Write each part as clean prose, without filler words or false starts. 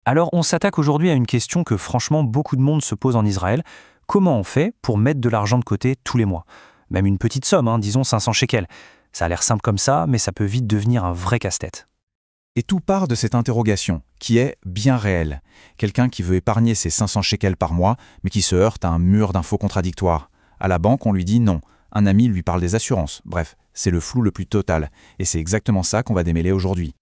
Alors on s'attaque aujourd'hui à une question que franchement beaucoup de monde se pose en Israël. Comment on fait pour mettre de l'argent de côté tous les mois? Même une petite somme, disons 500 shekels. Ça a l'air simple comme ça, mais ça peut vite devenir un vrai casse-tête. Et tout part de cette interrogation, qui est bien réelle. Quelqu'un qui veut épargner ses 500 shekels par mois, mais qui se heurte à un mur d'infos contradictoires. À la banque, on lui dit non. Un ami lui parle des assurances. Bref, c'est le flou le plus total. Et c'est exactement ça qu'on va démêler aujourd'hui.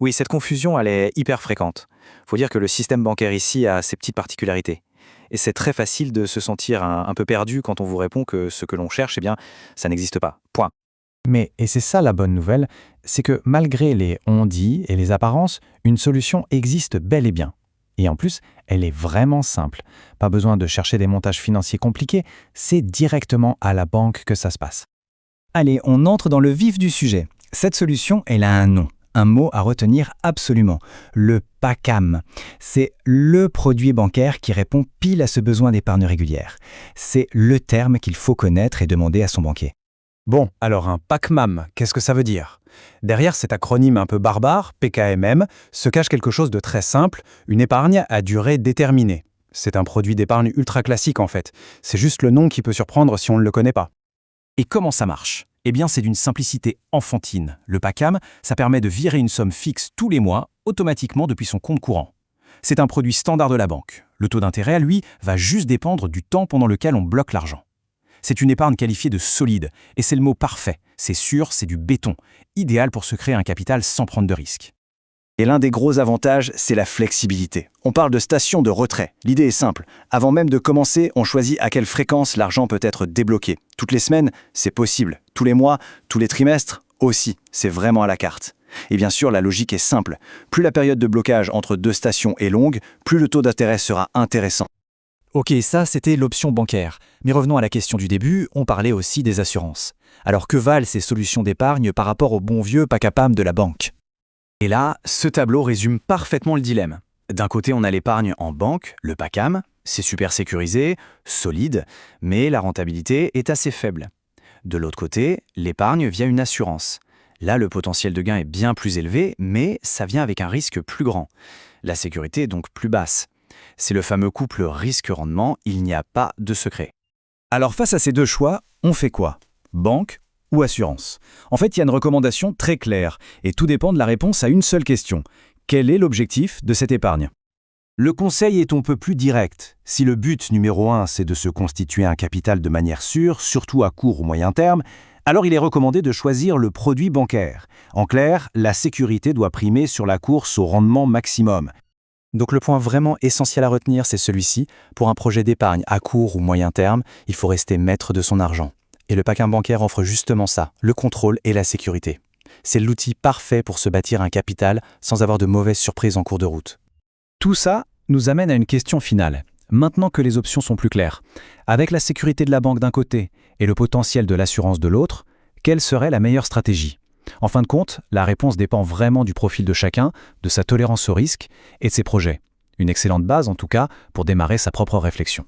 Oui, cette confusion, elle est hyper fréquente. Faut dire que le système bancaire ici a ses petites particularités. Et c'est très facile de se sentir un peu perdu quand on vous répond que ce que l'on cherche, eh bien, ça n'existe pas. Point. Mais, et c'est ça la bonne nouvelle, c'est que malgré les on-dit et les apparences, une solution existe bel et bien. Et en plus, elle est vraiment simple. Pas besoin de chercher des montages financiers compliqués, c'est directement à la banque que ça se passe. Allez, on entre dans le vif du sujet. Cette solution, elle a un nom. Un mot à retenir absolument, le PACAM. C'est le produit bancaire qui répond pile à ce besoin d'épargne régulière. C'est le terme qu'il faut connaître et demander à son banquier. Bon, alors un PACMAM, qu'est-ce que ça veut dire? Derrière cet acronyme un peu barbare, PKMM, se cache quelque chose de très simple, une épargne à durée déterminée. C'est un produit d'épargne ultra classique en fait. C'est juste le nom qui peut surprendre si on ne le connaît pas. Et comment ça marche? Eh bien, c'est d'une simplicité enfantine. Le PACAM, ça permet de virer une somme fixe tous les mois, automatiquement depuis son compte courant. C'est un produit standard de la banque. Le taux d'intérêt, lui, va juste dépendre du temps pendant lequel on bloque l'argent. C'est une épargne qualifiée de solide, et c'est le mot parfait. C'est sûr, c'est du béton, idéal pour se créer un capital sans prendre de risques. Et l'un des gros avantages, c'est la flexibilité. On parle de station de retrait. L'idée est simple. Avant même de commencer, on choisit à quelle fréquence l'argent peut être débloqué. Toutes les semaines, c'est possible. Tous les mois, tous les trimestres, aussi. C'est vraiment à la carte. Et bien sûr, la logique est simple. Plus la période de blocage entre deux stations est longue, plus le taux d'intérêt sera intéressant. Ok, ça c'était l'option bancaire. Mais revenons à la question du début, on parlait aussi des assurances. Alors que valent ces solutions d'épargne par rapport au bon vieux PACAPAM de la banque? Et là, ce tableau résume parfaitement le dilemme. D'un côté, on a l'épargne en banque, le PACAM, c'est super sécurisé, solide, mais la rentabilité est assez faible. De l'autre côté, l'épargne via une assurance. Là, le potentiel de gain est bien plus élevé, mais ça vient avec un risque plus grand. La sécurité est donc plus basse. C'est le fameux couple risque-rendement, il n'y a pas de secret. Alors face à ces deux choix, on fait quoi? Banque ou assurance? En fait, il y a une recommandation très claire, et tout dépend de la réponse à une seule question. Quel est l'objectif de cette épargne? Le conseil est un peu plus direct. Si le but numéro 1, c'est de se constituer un capital de manière sûre, surtout à court ou moyen terme, alors il est recommandé de choisir le produit bancaire. En clair, la sécurité doit primer sur la course au rendement maximum. Donc le point vraiment essentiel à retenir, c'est celui-ci. Pour un projet d'épargne à court ou moyen terme, il faut rester maître de son argent. Et le PACAM bancaire offre justement ça, le contrôle et la sécurité. C'est l'outil parfait pour se bâtir un capital sans avoir de mauvaises surprises en cours de route. Tout ça nous amène à une question finale. Maintenant que les options sont plus claires, avec la sécurité de la banque d'un côté et le potentiel de l'assurance de l'autre, quelle serait la meilleure stratégie? En fin de compte, la réponse dépend vraiment du profil de chacun, de sa tolérance au risque et de ses projets. Une excellente base en tout cas pour démarrer sa propre réflexion.